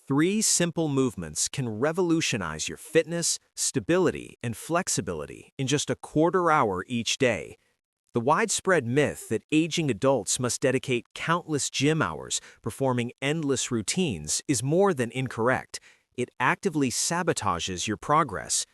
Three simple movements can revolutionize your fitness, stability, and flexibility in just a quarter hour each day. The widespread myth that aging adults must dedicate countless gym hours performing endless routines is more than incorrect. It actively sabotages your progress.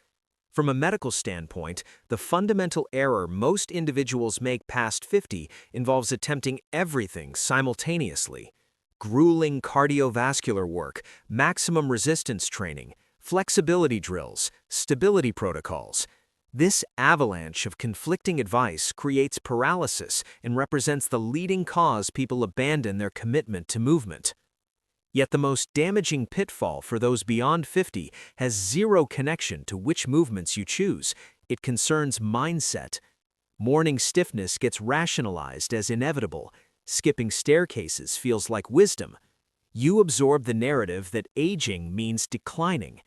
From a medical standpoint, the fundamental error most individuals make past 50 involves attempting everything simultaneously. Grueling cardiovascular work, maximum resistance training, flexibility drills, stability protocols. This avalanche of conflicting advice creates paralysis and represents the leading cause people abandon their commitment to movement. Yet the most damaging pitfall for those beyond 50 has zero connection to which movements you choose. It concerns mindset. Morning stiffness gets rationalized as inevitable. Skipping staircases feels like wisdom. You absorb the narrative that aging means declining.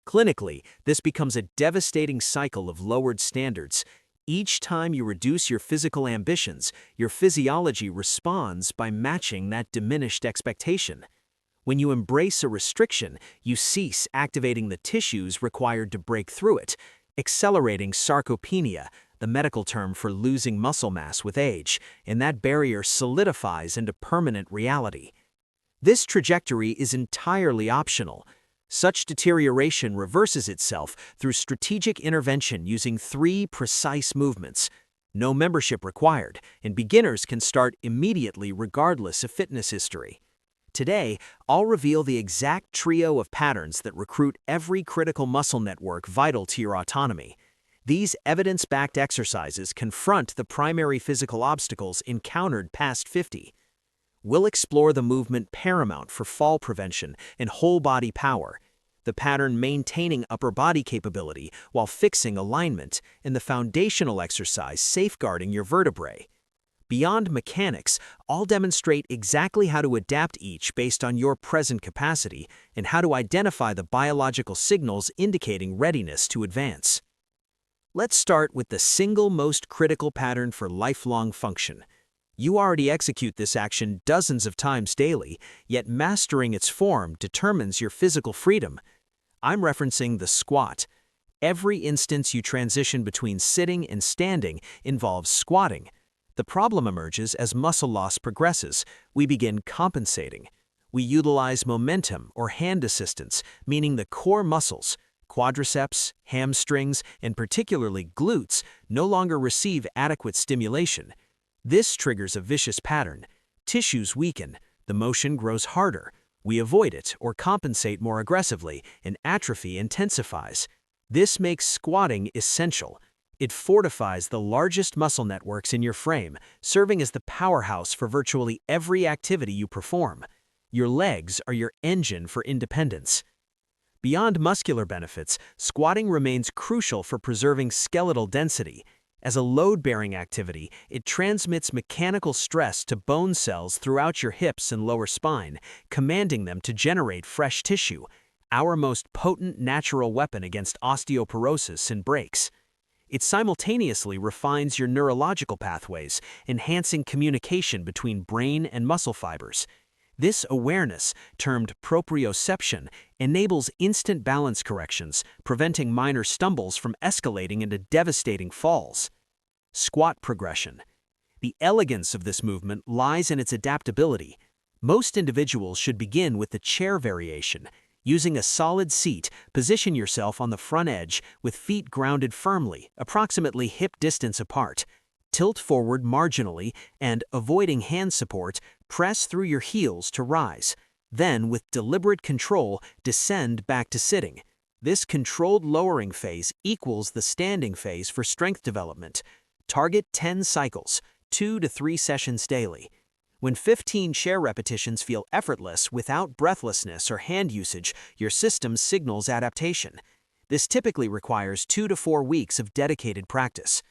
Clinically, this becomes a devastating cycle of lowered standards. Each time you reduce your physical ambitions, your physiology responds by matching that diminished expectation. When you embrace a restriction, you cease activating the tissues required to break through it, accelerating sarcopenia, the medical term for losing muscle mass with age, and that barrier solidifies into permanent reality. This trajectory is entirely optional. Such deterioration reverses itself through strategic intervention using three precise movements. No membership required, and beginners can start immediately regardless of fitness history. Today, I'll reveal the exact trio of patterns that recruit every critical muscle network vital to your autonomy. These evidence-backed exercises confront the primary physical obstacles encountered past 50. We'll explore the movement paramount for fall prevention and whole-body power, the pattern maintaining upper body capability while fixing alignment, and the foundational exercise safeguarding your vertebrae. Beyond mechanics, I'll demonstrate exactly how to adapt each based on your present capacity and how to identify the biological signals indicating readiness to advance. Let's start with the single most critical pattern for lifelong function. You already execute this action dozens of times daily, yet mastering its form determines your physical freedom. I'm referencing the squat. Every instance you transition between sitting and standing involves squatting. The problem emerges as muscle loss progresses. We begin compensating. We utilize momentum or hand assistance, meaning the core muscles, quadriceps, hamstrings, and particularly glutes, no longer receive adequate stimulation. This triggers a vicious pattern. Tissues weaken, the motion grows harder. We avoid it or compensate more aggressively, and atrophy intensifies. This makes squatting essential. It fortifies the largest muscle networks in your frame, serving as the powerhouse for virtually every activity you perform. Your legs are your engine for independence. Beyond muscular benefits, squatting remains crucial for preserving skeletal density. As a load-bearing activity, it transmits mechanical stress to bone cells throughout your hips and lower spine, commanding them to generate fresh tissue, our most potent natural weapon against osteoporosis and breaks. It simultaneously refines your neurological pathways, enhancing communication between brain and muscle fibers. This awareness, termed proprioception, enables instant balance corrections, preventing minor stumbles from escalating into devastating falls. Squat progression. The elegance of this movement lies in its adaptability. Most individuals should begin with the chair variation. Using a solid seat, position yourself on the front edge with feet grounded firmly, approximately hip distance apart. Tilt forward marginally and, avoiding hand support, press through your heels to rise. Then, with deliberate control, descend back to sitting. This controlled lowering phase equals the standing phase for strength development. Target 10 cycles, 2 to 3 sessions daily. When 15 chair repetitions feel effortless without breathlessness or hand usage, your system signals adaptation. This typically requires 2 to 4 weeks of dedicated practice.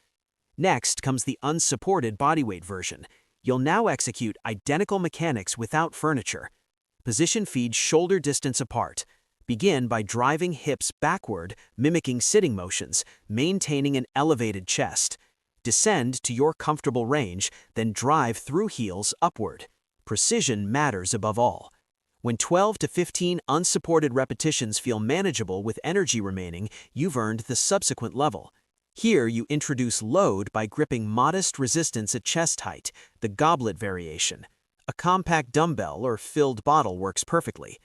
Next comes the unsupported bodyweight version. You'll now execute identical mechanics without furniture. Position feet shoulder distance apart. Begin by driving hips backward, mimicking sitting motions, maintaining an elevated chest. Descend to your comfortable range, then drive through heels upward. Precision matters above all. When 12 to 15 unsupported repetitions feel manageable with energy remaining, you've earned the subsequent level. Here, you introduce load by gripping modest resistance at chest height, the goblet variation. A compact dumbbell or filled bottle works perfectly.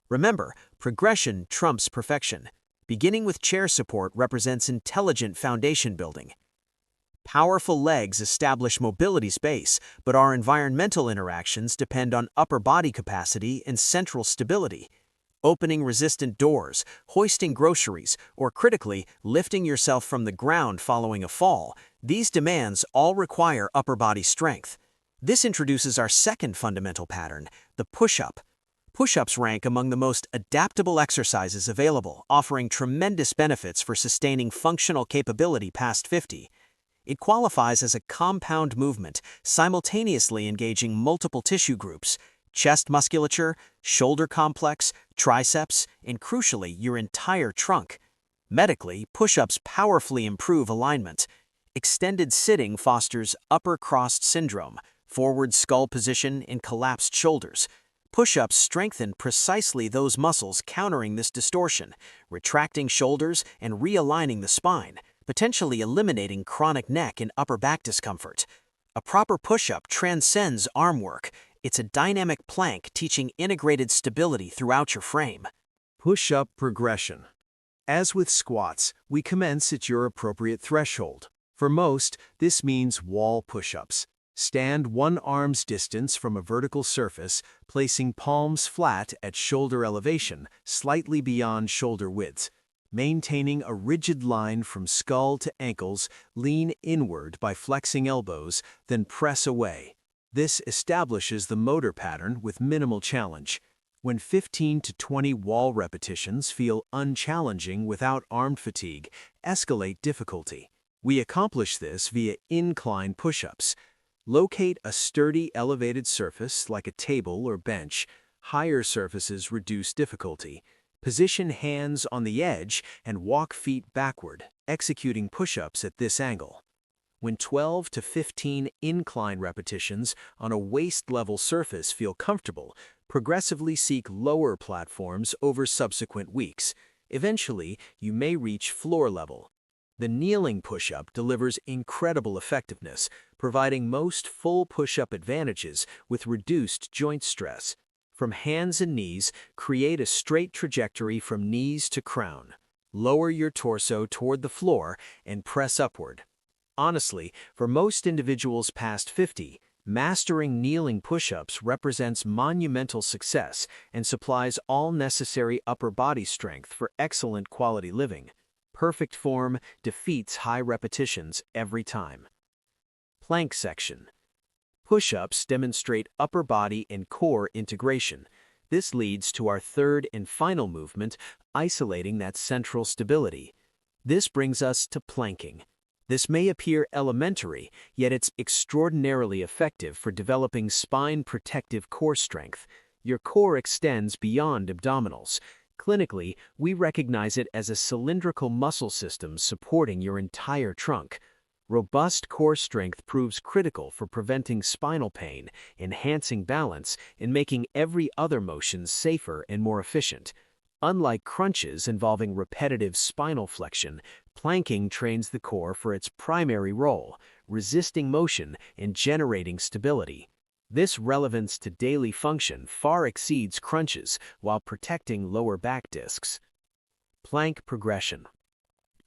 Remember, progression trumps perfection. Beginning with chair support represents intelligent foundation building. Powerful legs establish mobility space, but our environmental interactions depend on upper body capacity and central stability. Opening resistant doors, hoisting groceries, or critically, lifting yourself from the ground following a fall, these demands all require upper body strength. This introduces our second fundamental pattern, the push-up. Push-ups rank among the most adaptable exercises available, offering tremendous benefits for sustaining functional capability past 50. It qualifies as a compound movement, simultaneously engaging multiple tissue groups: chest musculature, shoulder complex, triceps, and crucially, your entire trunk. Medically, push-ups powerfully improve alignment. Extended sitting fosters upper crossed syndrome, forward skull position, and collapsed shoulders. Push-ups strengthen precisely those muscles countering this distortion, retracting shoulders and realigning the spine, potentially eliminating chronic neck and upper back discomfort. A proper push-up transcends arm work. It's a dynamic plank teaching integrated stability throughout your frame. Push-up progression. As with squats, we commence at your appropriate threshold. For most, this means wall push-ups. Stand one arm's distance from a vertical surface, placing palms flat at shoulder elevation, slightly beyond shoulder width. Maintaining a rigid line from skull to ankles, lean inward by flexing elbows, then press away. This establishes the motor pattern with minimal challenge. When 15 to 20 wall repetitions feel unchallenging without arm fatigue, escalate difficulty. We accomplish this via incline push-ups. Locate a sturdy, elevated surface like a table or bench. Higher surfaces reduce difficulty. Position hands on the edge and walk feet backward, executing push-ups at this angle. When 12 to 15 incline repetitions on a waist-level surface feel comfortable, progressively seek lower platforms over subsequent weeks. Eventually, you may reach floor level. The kneeling push-up delivers incredible effectiveness, providing most full push-up advantages with reduced joint stress. From hands and knees, create a straight trajectory from knees to crown. Lower your torso toward the floor and press upward. Honestly, for most individuals past 50, mastering kneeling push-ups represents monumental success and supplies all necessary upper body strength for excellent quality living. Perfect form defeats high repetitions every time. Plank section. Push-ups demonstrate upper body and core integration. This leads to our third and final movement, isolating that central stability. This brings us to planking. This may appear elementary, yet it's extraordinarily effective for developing spine-protective core strength. Your core extends beyond abdominals. Clinically, we recognize it as a cylindrical muscle system supporting your entire trunk. Robust core strength proves critical for preventing spinal pain, enhancing balance, and making every other motion safer and more efficient. Unlike crunches involving repetitive spinal flexion, planking trains the core for its primary role, resisting motion and generating stability. This relevance to daily function far exceeds crunches while protecting lower back discs. Plank progression.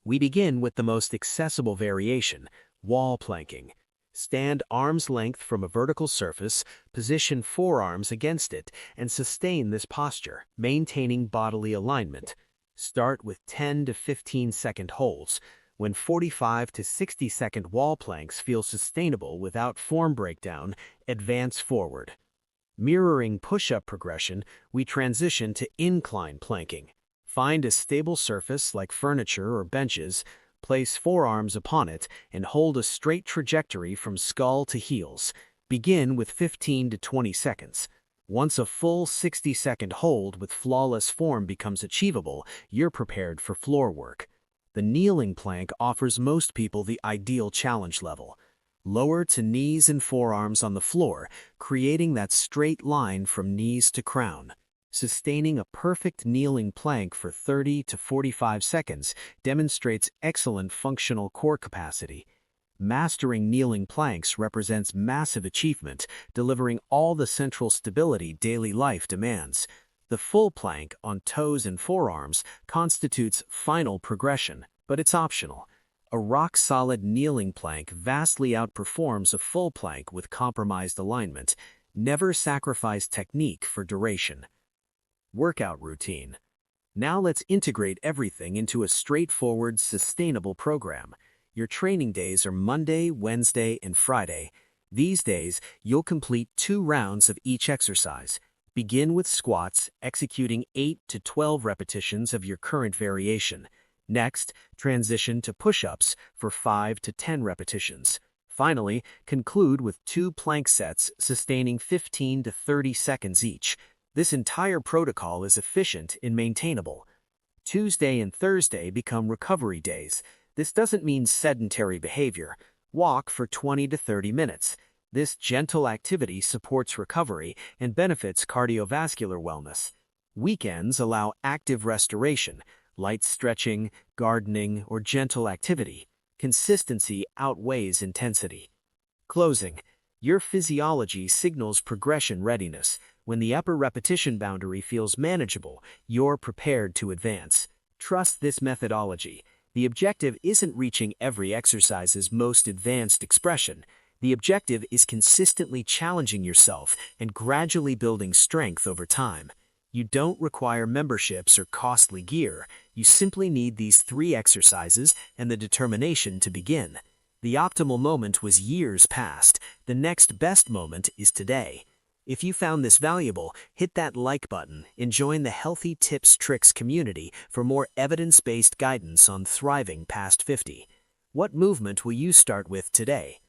We begin with the most accessible variation, wall planking. Stand arm's length from a vertical surface, position forearms against it, and sustain this posture, maintaining bodily alignment. Start with 10 to 15-second holds. When 45 to 60-second wall planks feel sustainable without form breakdown, advance forward. Mirroring push-up progression, we transition to incline planking. Find a stable surface like furniture or benches, place forearms upon it, and hold a straight trajectory from skull to heels. Begin with 15 to 20 seconds. Once a full 60-second hold with flawless form becomes achievable, you're prepared for floor work. The kneeling plank offers most people the ideal challenge level. Lower to knees and forearms on the floor, creating that straight line from knees to crown. Sustaining a perfect kneeling plank for 30 to 45 seconds demonstrates excellent functional core capacity. Mastering kneeling planks represents massive achievement, delivering all the central stability daily life demands. The full plank on toes and forearms constitutes final progression, but it's optional. A rock-solid kneeling plank vastly outperforms a full plank with compromised alignment. Never sacrifice technique for duration. Workout routine. Now let's integrate everything into a straightforward, sustainable program. Your training days are Monday, Wednesday, and Friday. These days, you'll complete 2 rounds of each exercise. Begin with squats, executing 8 to 12 repetitions of your current variation. Next, transition to push-ups for 5 to 10 repetitions. Finally, conclude with 2 plank sets sustaining 15 to 30 seconds each. This entire protocol is efficient and maintainable. Tuesday and Thursday become recovery days. This doesn't mean sedentary behavior. Walk for 20 to 30 minutes. This gentle activity supports recovery and benefits cardiovascular wellness. Weekends allow active restoration, light stretching, gardening, or gentle activity. Consistency outweighs intensity. Closing. Your physiology signals progression readiness. When the upper repetition boundary feels manageable, you're prepared to advance. Trust this methodology. The objective isn't reaching every exercise's most advanced expression. The objective is consistently challenging yourself and gradually building strength over time. You don't require memberships or costly gear. You simply need these 3 exercises and the determination to begin. The optimal moment was years past. The next best moment is today. If you found this valuable, hit that like button and join the Healthy Tips Tricks community for more evidence-based guidance on thriving past 50. What movement will you start with today?